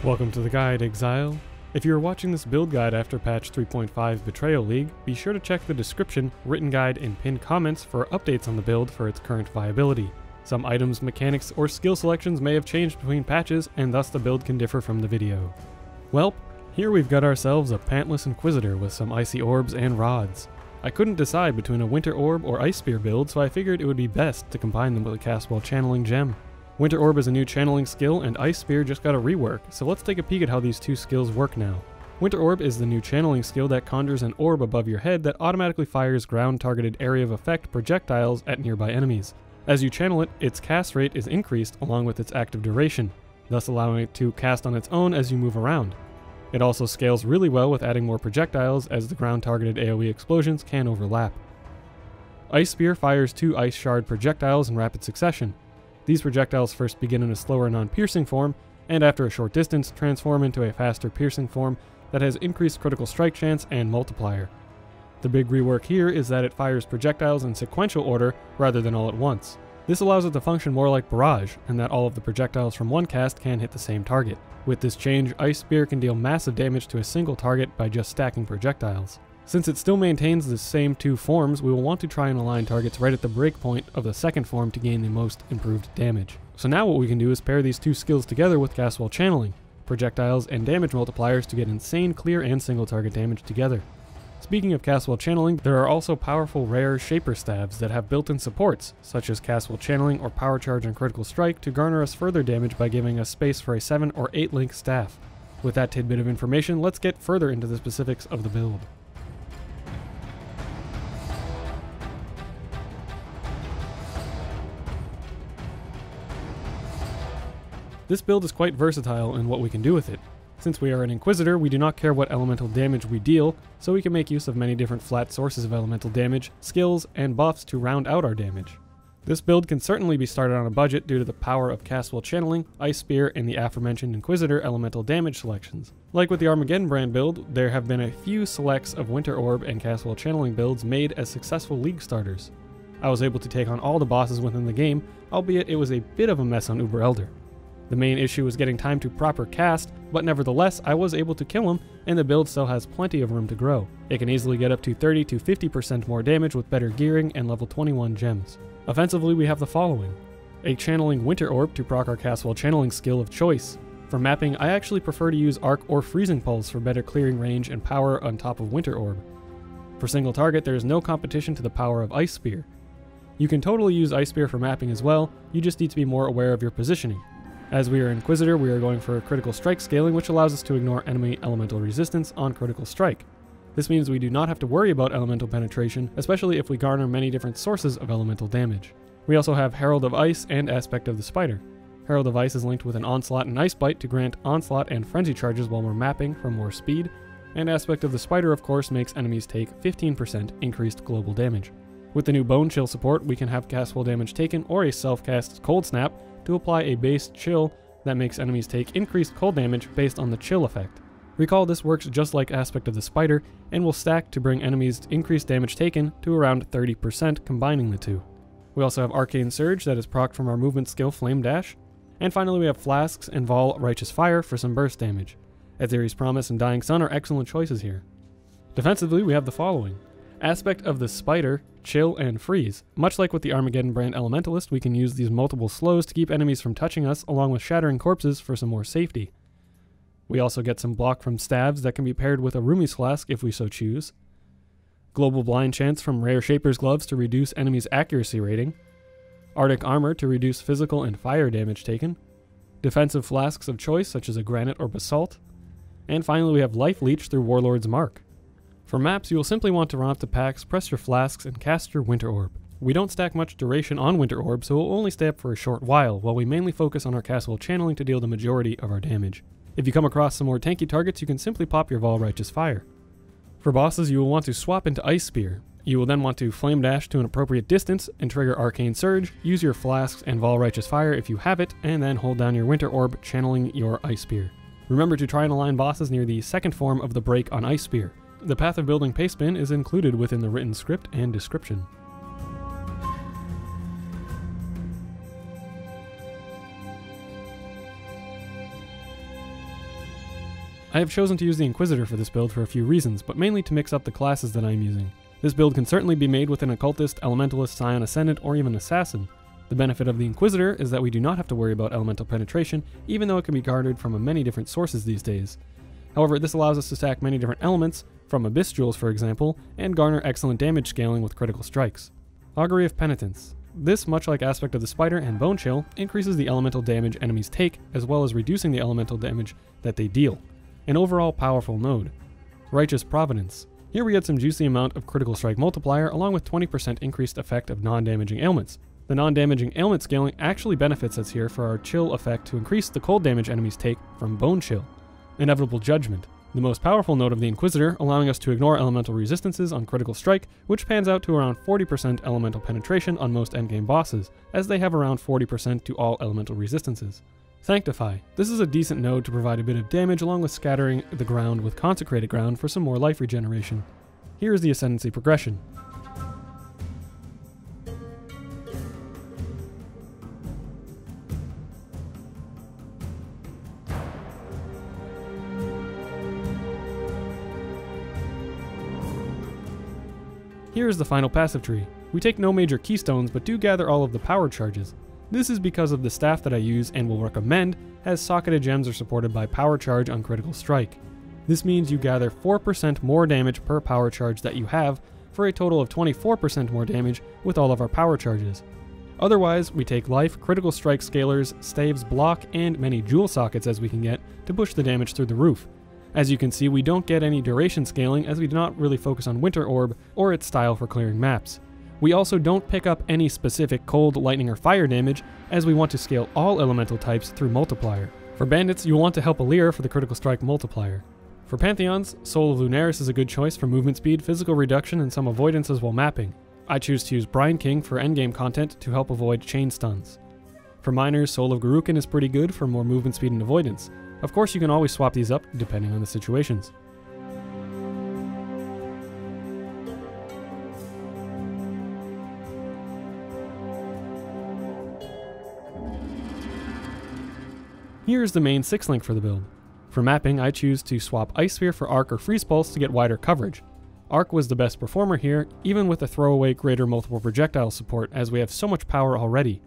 Welcome to the guide, Exile. If you are watching this build guide after patch 3.5 Betrayal League, be sure to check the description, written guide, and pinned comments for updates on the build for its current viability. Some items, mechanics, or skill selections may have changed between patches, and thus the build can differ from the video. Welp, here we've got ourselves a Pantless Inquisitor with some icy orbs and rods. I couldn't decide between a Winter Orb or Ice Spear build, so I figured it would be best to combine them with a Castwell Channeling gem. Winter Orb is a new channeling skill, and Ice Spear just got a rework, so let's take a peek at how these two skills work now. Winter Orb is the new channeling skill that conjures an orb above your head that automatically fires ground-targeted area of effect projectiles at nearby enemies. As you channel it, its cast rate is increased along with its active duration, thus allowing it to cast on its own as you move around. It also scales really well with adding more projectiles, as the ground-targeted AoE explosions can overlap. Ice Spear fires 2 Ice Shard projectiles in rapid succession. These projectiles first begin in a slower non-piercing form, and after a short distance transform into a faster piercing form that has increased critical strike chance and multiplier. The big rework here is that it fires projectiles in sequential order rather than all at once. This allows it to function more like barrage, and that all of the projectiles from one cast can hit the same target. With this change, Ice Spear can deal massive damage to a single target by just stacking projectiles. Since it still maintains the same 2 forms, we will want to try and align targets right at the breakpoint of the second form to gain the most improved damage. So now what we can do is pair these 2 skills together with Castwell Channeling, projectiles and damage multipliers to get insane clear and single target damage together. Speaking of Castwell Channeling, there are also powerful rare Shaper Staves that have built-in supports, such as Castwell Channeling or Power Charge and Critical Strike, to garner us further damage by giving us space for a 7 or 8 link staff. With that tidbit of information, let's get further into the specifics of the build. This build is quite versatile in what we can do with it. Since we are an Inquisitor, we do not care what elemental damage we deal, so we can make use of many different flat sources of elemental damage, skills, and buffs to round out our damage. This build can certainly be started on a budget due to the power of Castwell Channeling, Ice Spear, and the aforementioned Inquisitor elemental damage selections. Like with the Armageddon brand build, there have been a few selects of Winter Orb and Castwell Channeling builds made as successful League starters. I was able to take on all the bosses within the game, albeit it was a bit of a mess on Uber Elder. The main issue was getting time to proper cast, but nevertheless I was able to kill him, and the build still has plenty of room to grow. It can easily get up to 30 to 50% more damage with better gearing and level 21 gems. Offensively, we have the following: a Channeling Winter Orb to proc our Castwell Channeling skill of choice. For mapping, I actually prefer to use Arc or Freezing Pulse for better clearing range and power on top of Winter Orb. For single target, there is no competition to the power of Ice Spear. You can totally use Ice Spear for mapping as well, you just need to be more aware of your positioning. As we are Inquisitor, we are going for critical strike scaling, which allows us to ignore enemy elemental resistance on critical strike. This means we do not have to worry about elemental penetration, especially if we garner many different sources of elemental damage. We also have Herald of Ice and Aspect of the Spider. Herald of Ice is linked with an Onslaught and Ice Bite to grant Onslaught and Frenzy charges while we're mapping for more speed, and Aspect of the Spider of course makes enemies take 15% increased global damage. With the new Bone Chill support, we can have Castwell damage taken or a self-cast Cold Snap to apply a base chill that makes enemies take increased cold damage based on the chill effect. Recall this works just like Aspect of the Spider and will stack to bring enemies increased damage taken to around 30% combining the two. We also have Arcane Surge that is procced from our movement skill Flame Dash. And finally we have Flasks and Vol Righteous Fire for some burst damage. Aetheri's Promise and Dying Sun are excellent choices here. Defensively we have the following: Aspect of the Spider, Chill, and Freeze. Much like with the Armageddon brand Elementalist, we can use these multiple slows to keep enemies from touching us, along with Shattering Corpses for some more safety. We also get some block from Staves that can be paired with a Rumi's Flask if we so choose. Global Blind Chance from Rare Shaper's Gloves to reduce enemies' accuracy rating. Arctic Armor to reduce physical and fire damage taken. Defensive Flasks of choice such as a Granite or Basalt. And finally we have Life Leech through Warlord's Mark. For maps, you will simply want to run up to packs, press your Flasks, and cast your Winter Orb. We don't stack much duration on Winter Orb, so it will only stay up for a short while we mainly focus on our Castwell Channeling to deal the majority of our damage. If you come across some more tanky targets, you can simply pop your Vol Righteous Fire. For bosses, you will want to swap into Ice Spear. You will then want to Flame Dash to an appropriate distance and trigger Arcane Surge, use your Flasks and Vol Righteous Fire if you have it, and then hold down your Winter Orb, channeling your Ice Spear. Remember to try and align bosses near the second form of the break on Ice Spear. The path of building Pastebin is included within the written script and description. I have chosen to use the Inquisitor for this build for a few reasons, but mainly to mix up the classes that I am using. This build can certainly be made with an Occultist, Elementalist, Scion Ascendant, or even Assassin. The benefit of the Inquisitor is that we do not have to worry about elemental penetration, even though it can be garnered from many different sources these days. However, this allows us to stack many different elements, from Abyss Jewels for example, and garner excellent damage scaling with critical strikes. Augury of Penitence. This, much like Aspect of the Spider and Bone Chill, increases the elemental damage enemies take, as well as reducing the elemental damage that they deal. An overall powerful node. Righteous Providence. Here we get some juicy amount of critical strike multiplier along with 20% increased effect of non-damaging ailments. The non-damaging ailment scaling actually benefits us here for our chill effect to increase the cold damage enemies take from Bone Chill. Inevitable Judgment. The most powerful node of the Inquisitor, allowing us to ignore elemental resistances on critical strike, which pans out to around 40% elemental penetration on most endgame bosses, as they have around 40% to all elemental resistances. Sanctify. This is a decent node to provide a bit of damage along with scattering the ground with Consecrated Ground for some more life regeneration. Here is the Ascendancy progression. Here is the final passive tree. We take no major keystones but do gather all of the power charges. This is because of the staff that I use and will recommend, as socketed gems are supported by power charge on critical strike. This means you gather 4% more damage per power charge that you have, for a total of 24% more damage with all of our power charges. Otherwise, we take life, critical strike scalers, staves, block, and many jewel sockets as we can get to push the damage through the roof. As you can see, we don't get any duration scaling as we do not really focus on Winter Orb or its style for clearing maps. We also don't pick up any specific cold, lightning, or fire damage as we want to scale all elemental types through multiplier. For bandits, you'll want to help Alir for the critical strike multiplier. For Pantheons, Soul of Lunaris is a good choice for movement speed, physical reduction, and some avoidances while mapping. I choose to use Brine King for endgame content to help avoid chain stuns. For miners, Soul of Garukin is pretty good for more movement speed and avoidance. Of course, you can always swap these up depending on the situations. Here is the main 6-link for the build. For mapping, I choose to swap Ice Sphere for Arc or Freeze Pulse to get wider coverage. Arc was the best performer here, even with the throwaway greater multiple projectile support, as we have so much power already.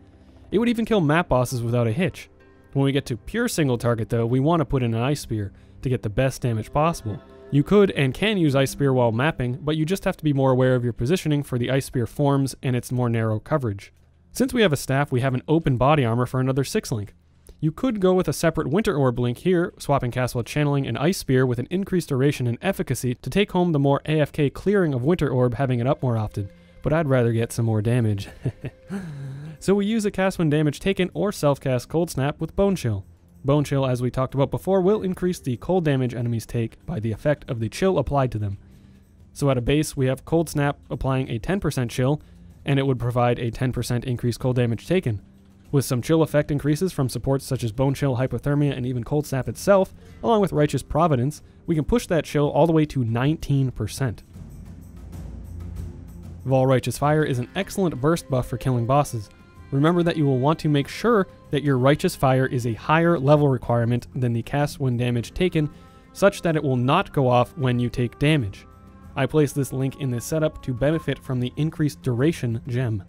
It would even kill map bosses without a hitch. When we get to pure single target though, we want to put in an Ice Spear to get the best damage possible. You could and can use Ice Spear while mapping, but you just have to be more aware of your positioning for the Ice Spear forms and its more narrow coverage. Since we have a staff, we have an open body armor for another 6-link. You could go with a separate Winter Orb link here, swapping Castle Channeling and Ice Spear with an increased duration and efficacy to take home the more AFK clearing of Winter Orb, having it up more often, but I'd rather get some more damage. So we use a cast when damage taken or self-cast Cold Snap with Bone Chill. Bone Chill, as we talked about before, will increase the cold damage enemies take by the effect of the chill applied to them. So at a base, we have Cold Snap applying a 10% chill, and it would provide a 10% increased cold damage taken. With some chill effect increases from supports such as Bone Chill, Hypothermia, and even Cold Snap itself, along with Righteous Providence, we can push that chill all the way to 19%. Vol Righteous Fire is an excellent burst buff for killing bosses. Remember that you will want to make sure that your Righteous Fire is a higher level requirement than the cast when damage taken, such that it will not go off when you take damage. I place this link in this setup to benefit from the increased duration gem.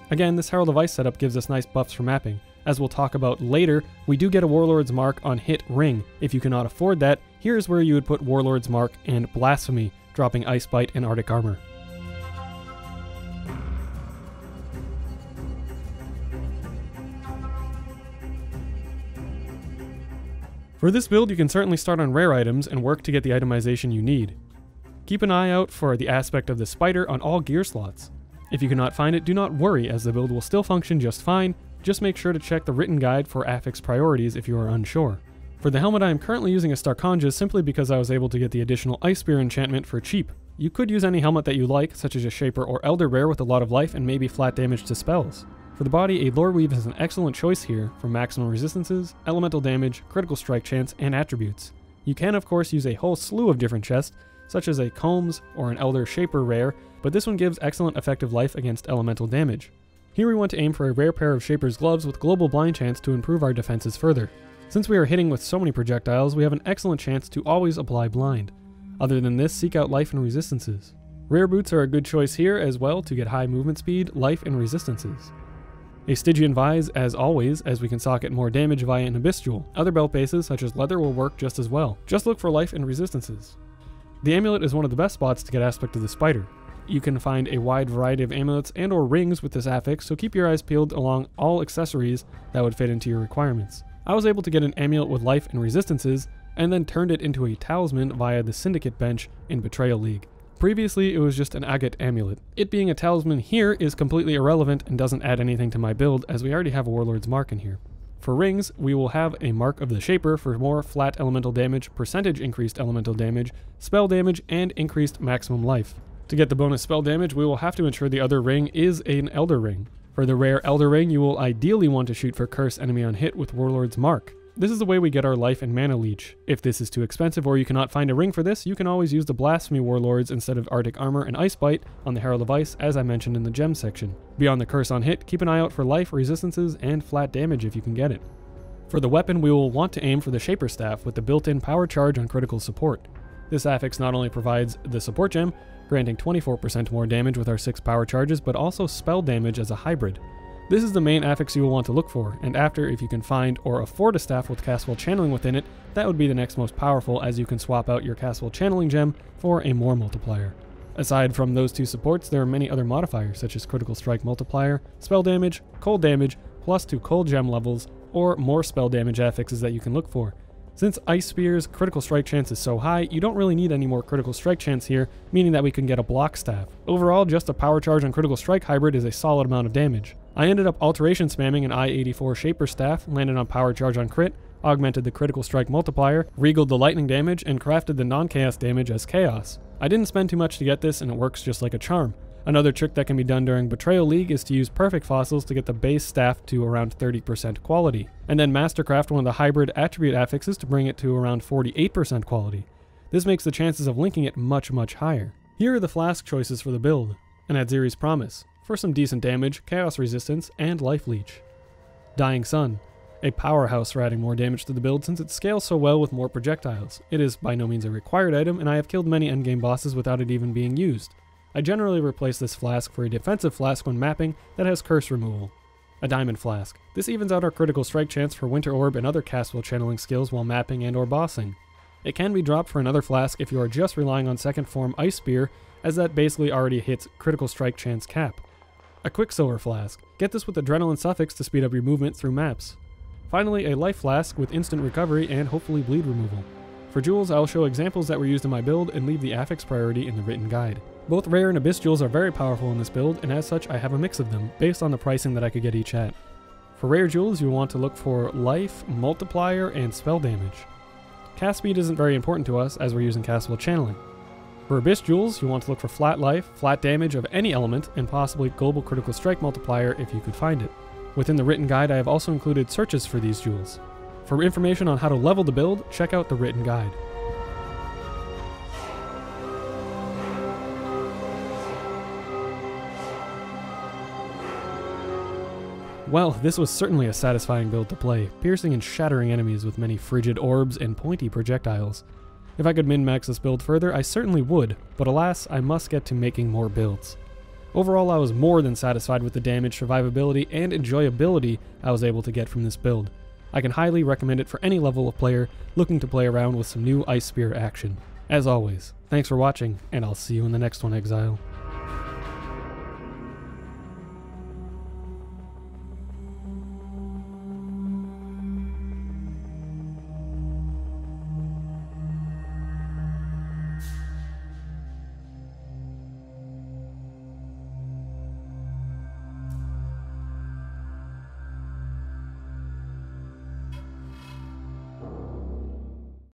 Again, this Herald of Ice setup gives us nice buffs for mapping. As we'll talk about later, we do get a Warlord's Mark on hit Ring. If you cannot afford that, here's where you would put Warlord's Mark and Blasphemy, dropping Ice Bite and Arctic Armor. For this build, you can certainly start on rare items and work to get the itemization you need. Keep an eye out for the Aspect of the Spider on all gear slots. If you cannot find it, do not worry, as the build will still function just fine. Just make sure to check the written guide for affix priorities if you are unsure. For the helmet, I am currently using a Starkonja simply because I was able to get the additional Ice Spear enchantment for cheap. You could use any helmet that you like, such as a Shaper or Elder Bear with a lot of life and maybe flat damage to spells. For the body, a Lore Weave is an excellent choice here for maximum resistances, elemental damage, critical strike chance, and attributes. You can of course use a whole slew of different chests, such as a Combs or an Elder Shaper rare, but this one gives excellent effective life against elemental damage. Here we want to aim for a rare pair of Shaper's Gloves with global blind chance to improve our defenses further. Since we are hitting with so many projectiles, we have an excellent chance to always apply blind. Other than this, seek out life and resistances. Rare boots are a good choice here as well to get high movement speed, life, and resistances. A Stygian Vise, as always, as we can socket more damage via an Abyss Jewel. Other belt bases, such as leather, will work just as well. Just look for life and resistances. The amulet is one of the best spots to get Aspect of the Spider. You can find a wide variety of amulets and or rings with this affix, so keep your eyes peeled along all accessories that would fit into your requirements. I was able to get an amulet with life and resistances, and then turned it into a talisman via the Syndicate bench in Betrayal League. Previously, it was just an agate amulet. It being a talisman here is completely irrelevant and doesn't add anything to my build, as we already have a Warlord's Mark in here. For rings, we will have a Mark of the Shaper for more flat elemental damage, percentage increased elemental damage, spell damage, and increased maximum life. To get the bonus spell damage, we will have to ensure the other ring is an Elder Ring. For the rare Elder Ring, you will ideally want to shoot for Curse enemy on hit with Warlord's Mark. This is the way we get our life and mana leech. If this is too expensive or you cannot find a ring for this, you can always use the Blasphemy Warlords instead of Arctic Armor and Ice Bite on the Herald of Ice, as I mentioned in the gem section. Beyond the Curse on hit, keep an eye out for life, resistances, and flat damage if you can get it. For the weapon, we will want to aim for the Shaper Staff with the built-in power charge on critical support. This affix not only provides the support gem, granting 24% more damage with our 6 power charges, but also spell damage as a hybrid. This is the main affix you will want to look for, and after, if you can find or afford a staff with Castwell Channeling within it, that would be the next most powerful, as you can swap out your Castwell Channeling gem for a more multiplier. Aside from those 2 supports, there are many other modifiers such as Critical Strike Multiplier, Spell Damage, Cold Damage, plus 2 Cold Gem levels, or more spell damage affixes that you can look for. Since Ice Spear's critical strike chance is so high, you don't really need any more critical strike chance here, meaning that we can get a block staff. Overall, just a power charge on critical strike hybrid is a solid amount of damage. I ended up alteration spamming an I-84 Shaper Staff, landed on power charge on crit, augmented the critical strike multiplier, regaled the lightning damage, and crafted the non-chaos damage as chaos. I didn't spend too much to get this, and it works just like a charm. Another trick that can be done during Betrayal League is to use Perfect Fossils to get the base staff to around 30% quality, and then Mastercraft one of the hybrid attribute affixes to bring it to around 48% quality. This makes the chances of linking it much higher. Here are the Flask choices for the build. An Adziri's Promise, for some decent damage, chaos resistance, and life leech. Dying Sun, a powerhouse for adding more damage to the build since it scales so well with more projectiles. It is by no means a required item, and I have killed many endgame bosses without it even being used. I generally replace this flask for a defensive flask when mapping that has curse removal. A Diamond Flask. This evens out our critical strike chance for Winter Orb and other Castwell Channeling skills while mapping and or bossing. It can be dropped for another flask if you are just relying on second form Ice Spear, as that basically already hits critical strike chance cap. A Quicksilver Flask. Get this with Adrenaline Suffix to speed up your movement through maps. Finally, a Life Flask with instant recovery and hopefully bleed removal. For jewels, I'll show examples that were used in my build and leave the affix priority in the written guide. Both rare and abyss jewels are very powerful in this build, and as such I have a mix of them, based on the pricing that I could get each at. For rare jewels, you want to look for life, multiplier, and spell damage. Cast speed isn't very important to us, as we're using Castwell Channeling. For abyss jewels, you want to look for flat life, flat damage of any element, and possibly global critical strike multiplier if you could find it. Within the written guide, I have also included searches for these jewels. For information on how to level the build, check out the written guide. Well, this was certainly a satisfying build to play, piercing and shattering enemies with many frigid orbs and pointy projectiles. If I could min-max this build further, I certainly would, but alas, I must get to making more builds. Overall, I was more than satisfied with the damage, survivability, and enjoyability I was able to get from this build. I can highly recommend it for any level of player looking to play around with some new Ice Spear action. As always, thanks for watching, and I'll see you in the next one, Exile.